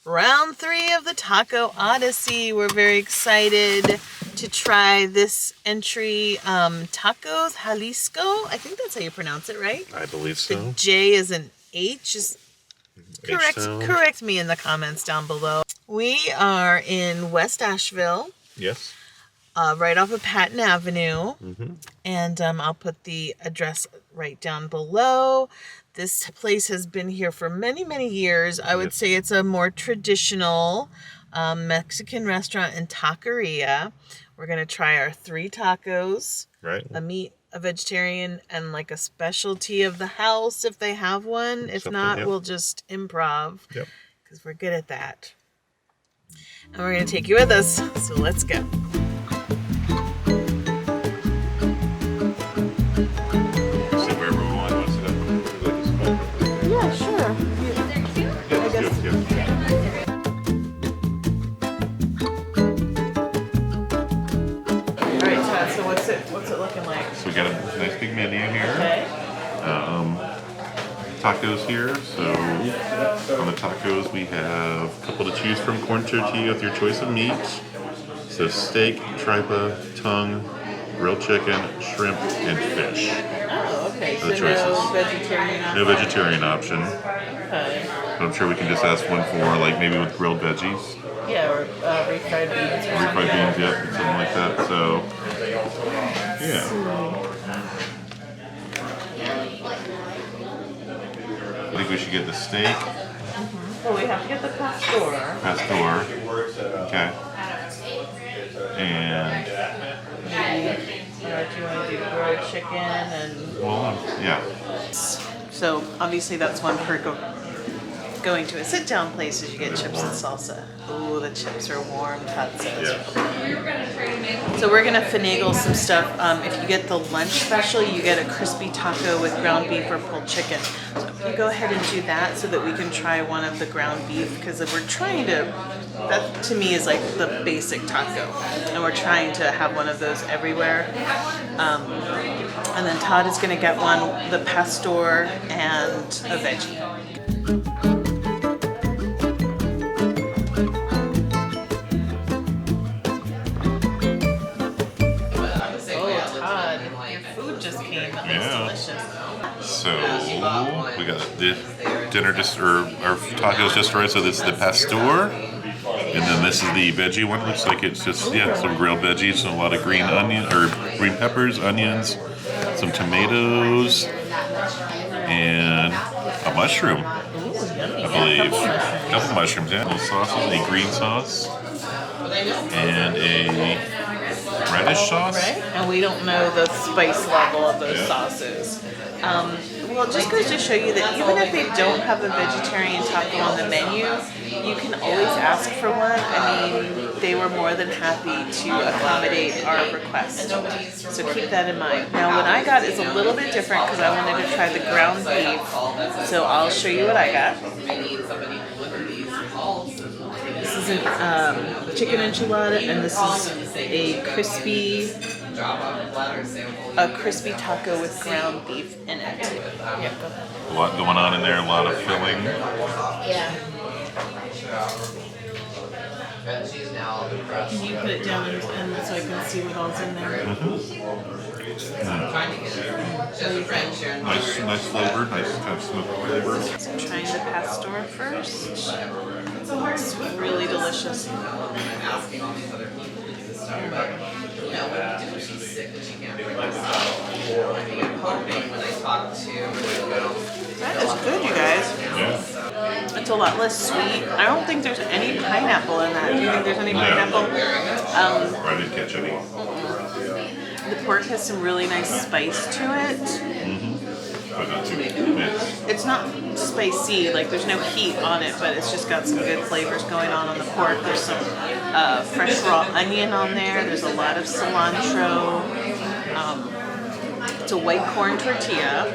Round 3 of the Taco Odyssey. We're very excited to try this entry, Tacos Jalisco. I think that's how you pronounce it, right? I believe so. The J is an H. Correct me in the comments down below. We are in West Asheville. Yes. Right off of Patton Avenue. Mm-hmm. And I'll put the address right down below. This place has been here for many, many years. I would say it's a more traditional Mexican restaurant and taqueria. We're going to try our 3 tacos. Right. A meat, a vegetarian, and like a specialty of the house if they have one. If not, we'll just improv. Yep. Because we're good at that. And we're going to take you with us. So let's go. Yeah, sure. Alright, Todd, so what's it looking like? So we got a nice big menu here. Okay. Tacos here. So on the tacos we have a couple to choose from. Corn tortilla with your choice of meat. So steak, tripa, tongue, grilled chicken, shrimp, and fish. Oh, okay. So no vegetarian option? No vegetarian option. Okay. But I'm sure we can just ask one for, like, maybe with grilled veggies. Yeah, or refried beans. Refried beans, yep, something like that. So, yeah. I think we should get the steak. Mm-hmm. Well, we have to get the pastor. Okay. And do you want to do grilled chicken and? Well, yeah. So obviously that's one perk of going to a sit-down place is you get chips and salsa. Ooh, the chips are warm. So we're gonna finagle some stuff. If you get the lunch special, you get a crispy taco with ground beef or pulled chicken. So if you go ahead and do that so that we can try one of the ground beef, because if we're trying to, that to me is like the basic taco, and we're trying to have one of those everywhere. And then Todd is gonna get one, the pastor and a veggie. So we got the dinner our tacos just right. So this is the pastor, and then this is the veggie one. Looks like it's just some grilled veggies and a lot of green peppers, onions, some tomatoes, and a mushroom. I believe a couple mushrooms. Yeah, little sauces, a green sauce, and a radish sauce. Right? And we don't know the spice level of those sauces. Well, it just goes to show you that even if they don't have a vegetarian taco on the menu, you can always ask for one. I mean, they were more than happy to accommodate our request. So keep that in mind. Now, what I got is a little bit different because I wanted to try the ground beef. So I'll show you what I got. This is a chicken enchilada, and this is a crispy taco with ground beef in it. Yeah, go ahead. A lot going on in there, a lot of filling. Yeah. Can you put it down and so I can see what all's in there? Nice flavor, nice kind of smooth flavor. So I'm trying the pastor first. It's really delicious. That is good, you guys. Yeah. It's a lot less sweet. I don't think there's any pineapple in that. Do you think there's any pineapple? I didn't catch any. The pork has some really nice spice to it. But not too much. It's not spicy, like there's no heat on it, but it's just got some good flavors going on the pork. There's some fresh raw onion on there. There's a lot of cilantro. It's a white corn tortilla.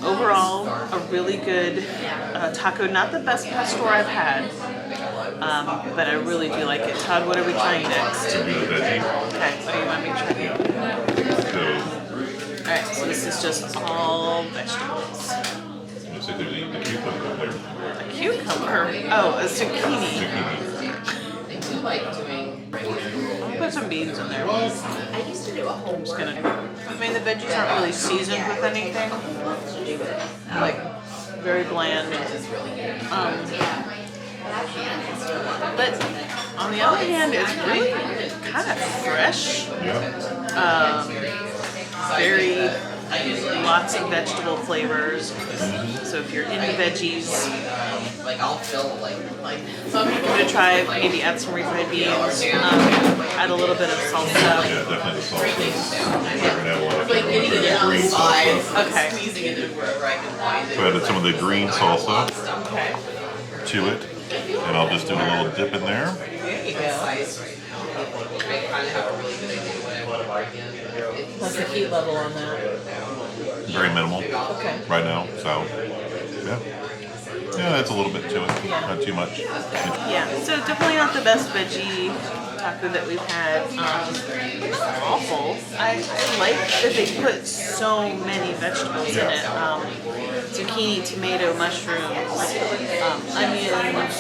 Overall, a really good taco. Not the best pastor I've had, but I really do like it. Todd, what are we trying next? Okay, what do you want me to try? So Alright, so this is just all vegetables. Looks like there's a cucumber there. A cucumber? Oh, a zucchini. I'll put some beans in there. I'm just gonna. I mean, the veggies aren't really seasoned with anything. Like, very bland. But on the other hand, it's really kind of fresh. Very lots of vegetable flavors. So if you're into veggies, some people would try maybe add some refried beans, add a little bit of salsa. Yeah, definitely the salsa. Okay. So I added some of the green salsa Okay. to it, and I'll just do a little dip in there. There you go. What's the heat level on that? Very minimal Okay. right now, so yeah. Yeah, that's a little bit to it, not too much. Yeah, so definitely not the best veggie taco that we've had. Not awful. I like that they put so many vegetables in it. Zucchini, tomato, mushrooms, onions.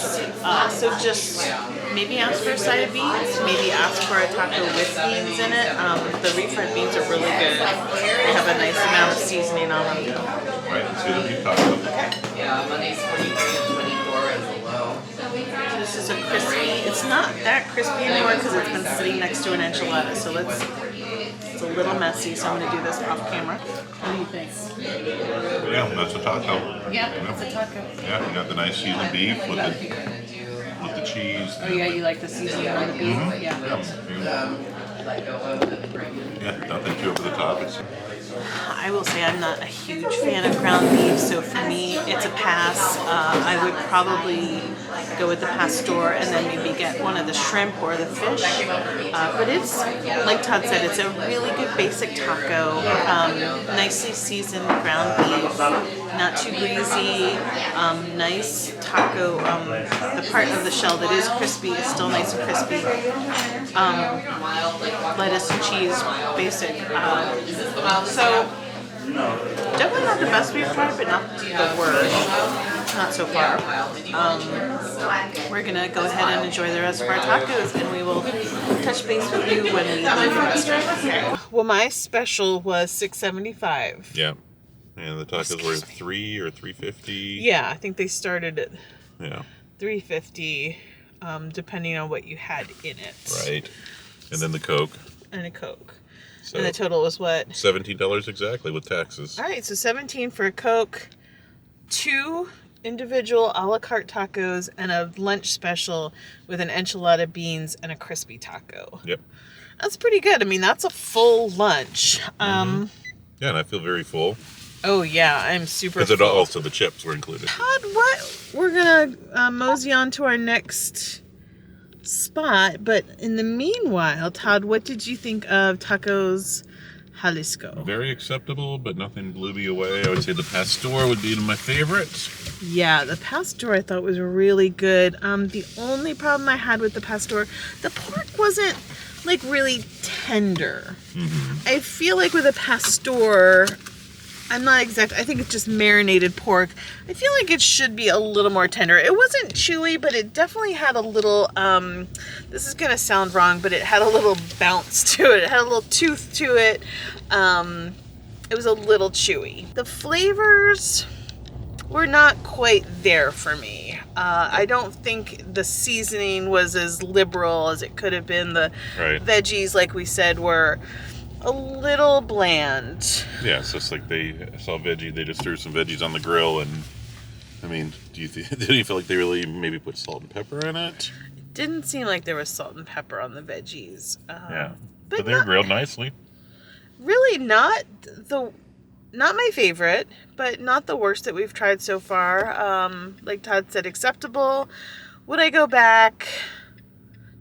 So just maybe ask for a side of beans. Maybe ask for a taco with beans in it. The refried beans are really good. They have a nice amount of seasoning on them. Right, let's do the beef taco. Yeah, Monday's 43 and 24 is the low. So this is a crispy. It's not that crispy anymore because it's been sitting next to an enchilada. So it's a little messy. So I'm going to do this off camera. What do you think? Yeah, that's a taco. Yeah, it's a taco. Yeah, you got the nice seasoned beef with the cheese. Oh yeah, you like the seasoning on the beef? Yeah. Yeah, nothing too over the top. I will say I'm not a huge fan of ground beef, so for me it's a pass. I would probably go with the pastor and then maybe get one of the shrimp or the fish. But it's, like Todd said, it's a really good basic taco. Nicely seasoned ground beef, not too greasy, nice taco. The part of the shell that is crispy is still nice and crispy. Lettuce and cheese, basic. So definitely not the best we've tried, but not the worst. Not so far. We're gonna go ahead and enjoy the rest of our tacos, and we will touch base with you when we leave the restaurant. Well, my special was $6.75. Yeah, and the tacos were $3 or $3.50. Yeah, I think they started at $3.50, depending on what you had in it. Right, and then the Coke. And a Coke. So And the total was what? $17 exactly with taxes. All right, so $17 for a Coke, 2 individual a la carte tacos, and a lunch special with an enchilada, beans, and a crispy taco. Yep. That's pretty good. I mean, that's a full lunch. Yeah, and I feel very full. Oh yeah, I'm super full. Because also the chips were included. Todd, what? We're gonna mosey on to our next spot, but in the meanwhile, Todd, what did you think of Tacos Jalisco? Very acceptable, but nothing blew me away. I would say the pastor would be my favorite. Yeah, the pastor I thought was really good. The only problem I had with the pastor, the pork wasn't like really tender. I feel like with a pastor, I think it's just marinated pork. I feel like it should be a little more tender. It wasn't chewy, but it definitely had a little, this is gonna sound wrong, but it had a little bounce to it. It had a little tooth to it. It was a little chewy. The flavors were not quite there for me. I don't think the seasoning was as liberal as it could have been. The veggies, like we said, were a little bland. Yeah, so it's like they saw veggie, they just threw some veggies on the grill, and I mean, do you feel like they really maybe put salt and pepper in it? It didn't seem like there was salt and pepper on the veggies. Yeah, but they were grilled nicely. Really not my favorite, but not the worst that we've tried so far. Like Todd said, acceptable. Would I go back?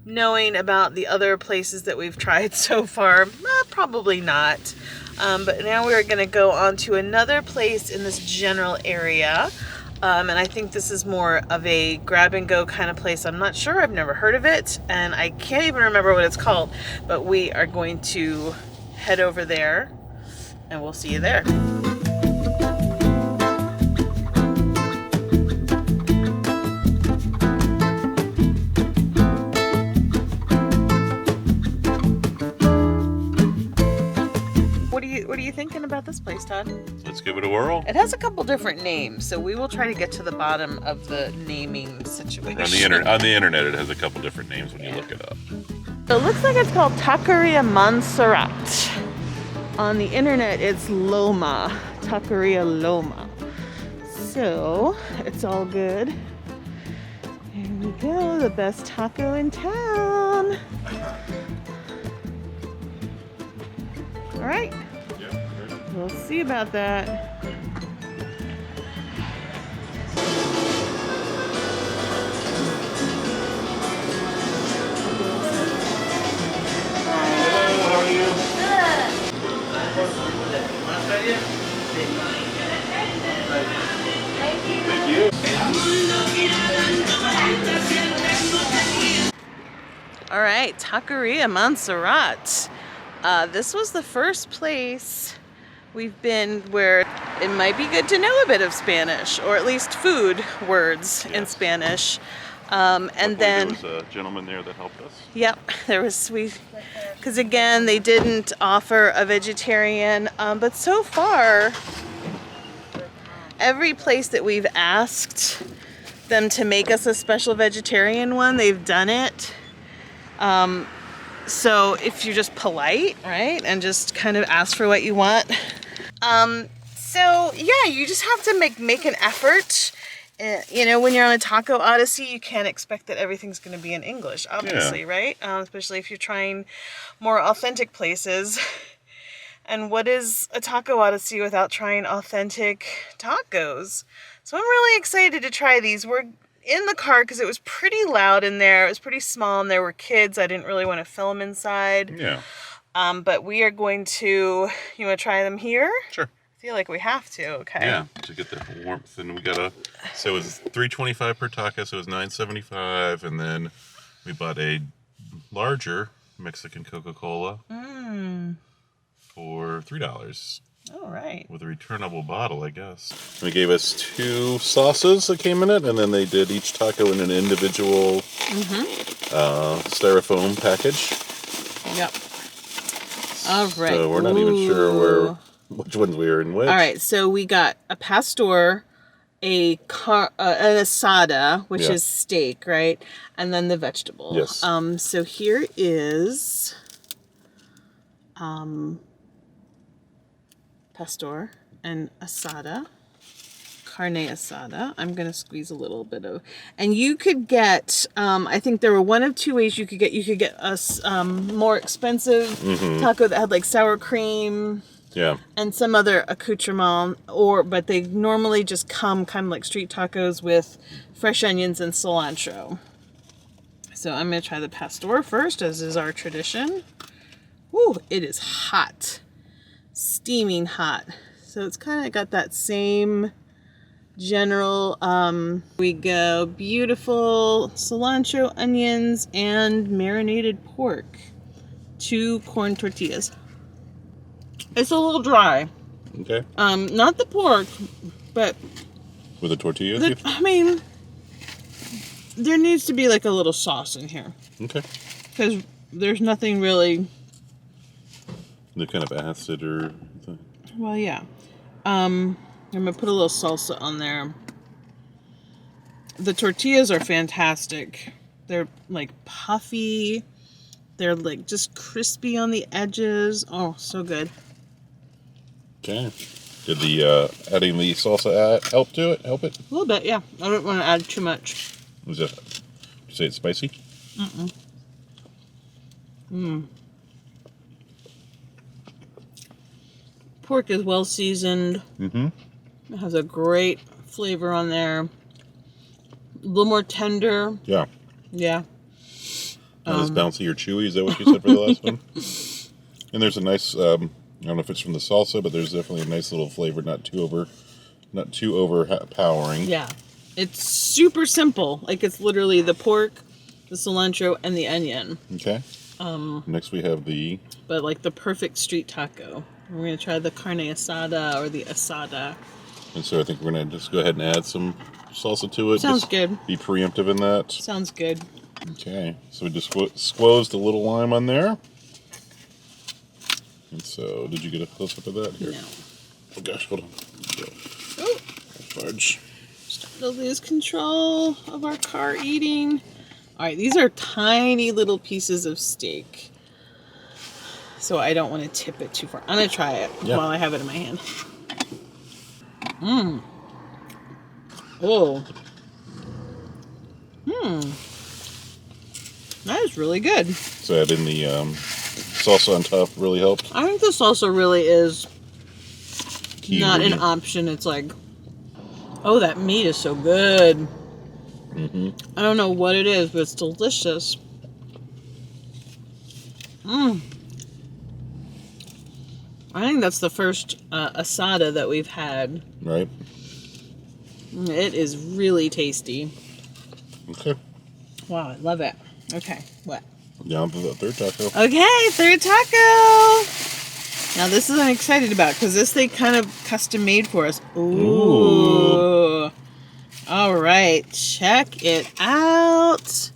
Knowing about the other places that we've tried so far, probably not. But now we're going to go on to another place in this general area. And I think this is more of a grab and go kind of place. I'm not sure. I've never heard of it. And I can't even remember what it's called. But we are going to head over there. And we'll see you there. feeling about this place, Todd? Let's give it a whirl. It has a couple different names, so we will try to get to the bottom of the naming situation. On the internet, it has a couple different names when you look it up. So it looks like it's called Taqueria Montserrat. On the internet, it's Loma. Taqueria Loma. So, it's all good. Here we go, the best taco in town. All right, we'll see about that. How are you? Thank you. All right, Taqueria Montserrat. This was the first place we've been where it might be good to know a bit of Spanish, or at least food words in Spanish. And then there was a gentleman there that helped us. Yep, there was because again they didn't offer a vegetarian, but so far every place that we've asked them to make us a special vegetarian one, they've done it. So if you're just polite, right, and just kind of ask for what you want. So yeah, you just have to make an effort. You know, when you're on a taco odyssey, you can't expect that everything's going to be in English, obviously, right? Especially if you're trying more authentic places. And what is a taco odyssey without trying authentic tacos? So I'm really excited to try these. We're in the car because it was pretty loud in there. It was pretty small and there were kids. I didn't really want to film inside. Yeah. But we are going to, you want to try them here? Sure. I feel like we have to, okay. Yeah, to get the warmth. And we got so it was $3.25 per taco, so it was $9.75. And then we bought a larger Mexican Coca-Cola for $3. All right. With a returnable bottle, I guess. They gave us 2 sauces that came in it, and then they did each taco in an individual styrofoam package. Yep. All right. So we're not even sure which ones we were in which. All right. So we got a pastor, an asada, which is steak, right? And then the vegetable. Yes. So here is pastor and asada, carne asada. I'm going to squeeze a little bit of, and you could get, I think there were one of 2 ways you could get a more expensive taco that had like sour cream and some other accoutrement, but they normally just come kind of like street tacos with fresh onions and cilantro. So I'm going to try the pastor first, as is our tradition. Woo, it is hot. Steaming hot. So it's kind of got that same general, we go beautiful cilantro, onions, and marinated pork. 2 corn tortillas. It's a little dry. Okay. Not the pork, but with the tortillas? I mean, there needs to be like a little sauce in here. Okay. Because there's nothing really. The kind of acid or. Well, yeah. I'm gonna put a little salsa on there. The tortillas are fantastic. They're like puffy. They're like just crispy on the edges. Oh, so good. Okay. Did the adding the salsa help it? A little bit, yeah. I don't want to add too much. Was it? Did you say it's spicy? Pork is well seasoned. It has a great flavor on there. A little more tender. Yeah. Yeah. Not as bouncy or chewy. Is that what you said for the last one? And there's a nice. I don't know if it's from the salsa, but there's definitely a nice little flavor. Not too overpowering. Yeah. It's super simple. Like it's literally the pork, the cilantro, and the onion. Okay. Next we have but like the perfect street taco. We're going to try the carne asada or the asada. And so I think we're going to just go ahead and add some salsa to it. Sounds just good. Be preemptive in that. Sounds good. Okay. So we just squozed a little lime on there. And so, did you get a close up of that here? No. Oh gosh, hold on. Oh, Fudge. starting to lose control of our car eating. All right, these are tiny little pieces of steak. So I don't want to tip it too far. I'm going to try it while I have it in my hand. Mmm. Oh. That is really good. So adding the salsa on top really helped. I think the salsa really is Key not an ingredient. option. It's like, oh, that meat is so good. I don't know what it is, but it's delicious. I think that's the first asada that we've had. Right. It is really tasty. Okay. Wow, I love it. Okay, what? Down to the third taco. Okay, third taco. Now this is what I'm excited about because this they kind of custom made for us. Ooh. All right, check it out.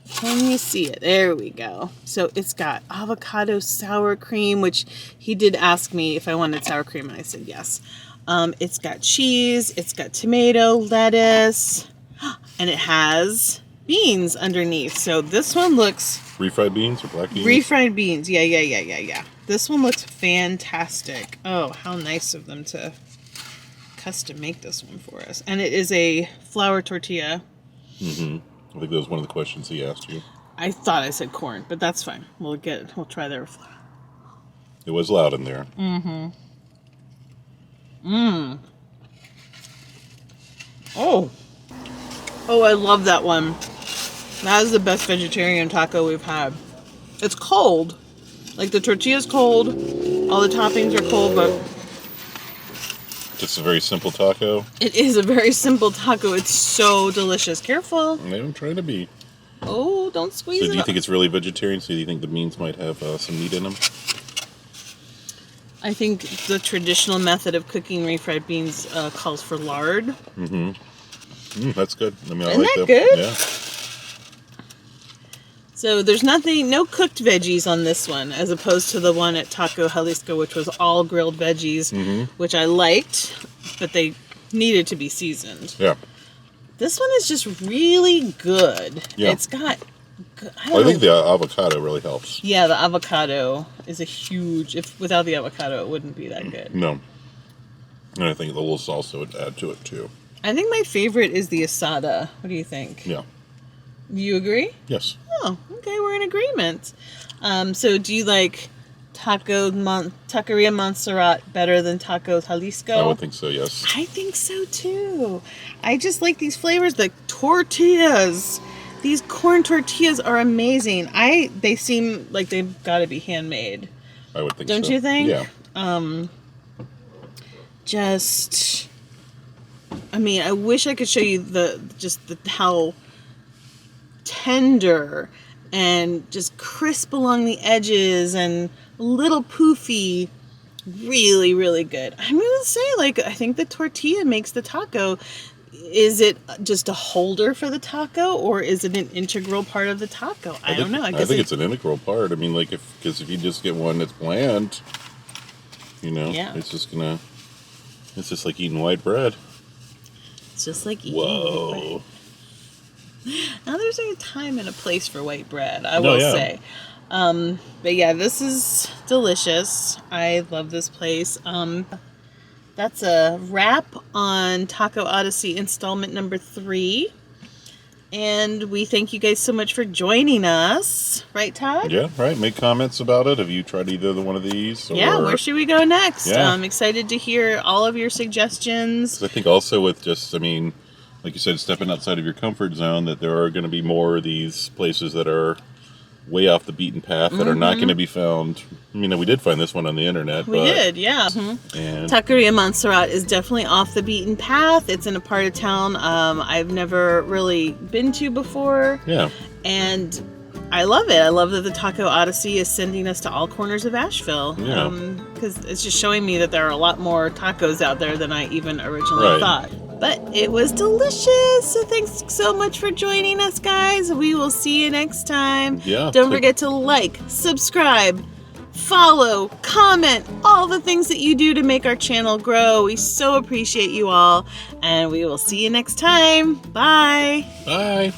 Can you see it? There we go. So it's got avocado sour cream, which he did ask me if I wanted sour cream, and I said yes. It's got cheese, it's got tomato, lettuce, and it has beans underneath. So this one looks... Refried beans or black beans? Refried beans. Yeah. This one looks fantastic. Oh, how nice of them to custom make this one for us. And it is a flour tortilla. I think that was one of the questions he asked you. I thought I said corn, but that's fine. We'll try their flour. It was loud in there. Oh, I love that one. That is the best vegetarian taco we've had. It's cold. Like the tortilla's cold. All the toppings are cold, but It's a very simple taco. it is a very simple taco. It's so delicious. Careful. I'm trying to be. Oh, don't squeeze So it. do you think it's really vegetarian? So do you think the beans might have some meat in them? I think the traditional method of cooking refried beans calls for lard. That's good. I mean, I Isn't like that them. good? Yeah. So there's no cooked veggies on this one, as opposed to the one at Taco Jalisco, which was all grilled veggies, which I liked, but they needed to be seasoned. Yeah. This one is just really good. Yeah. It's got... I think the avocado really helps. Yeah, the avocado is a huge... Without the avocado, it wouldn't be that good. No. And I think the little salsa would add to it too. I think my favorite is the asada. What do you think? Yeah. Do you agree? Yes. Oh, okay, we're in agreement. So do you like Taqueria Montserrat better than Taco Jalisco? I would think so, yes. I think so too. I just like these flavors. The tortillas. These corn tortillas are amazing. They seem like they've got to be handmade. I would think Don't so. you think? Yeah. I wish I could show you how tender and just crisp along the edges and a little poofy. Really, really good. I'm gonna say, I think the tortilla makes the taco. Is it just a holder for the taco, or is it an integral part of the taco? I don't know. I think it's an integral part. I mean, because if you just get one that's bland, it's just like eating white bread. It's just like eating Whoa. white bread. Now there's a time and a place for white bread, I will say. But yeah, this is delicious. I love this place. That's a wrap on Taco Odyssey installment number 3. And we thank you guys so much for joining us. Right, Todd? Yeah, right. Make comments about it. Have you tried either one of these? Or... Yeah, where should we go next? Yeah. I'm excited to hear all of your suggestions. I think also with like you said, stepping outside of your comfort zone, that there are going to be more of these places that are way off the beaten path that are not going to be found. We did find this one on the internet. We did, yeah. And Taqueria Montserrat is definitely off the beaten path. It's in a part of town I've never really been to before. yeah, And I love it. I love that the Taco Odyssey is sending us to all corners of Asheville. Yeah. Because it's just showing me that there are a lot more tacos out there than I even originally thought. But it was delicious. So thanks so much for joining us, guys. We will see you next time. Yeah. Don't forget to like, subscribe, follow, comment, all the things that you do to make our channel grow. We so appreciate you all, and we will see you next time. Bye. Bye.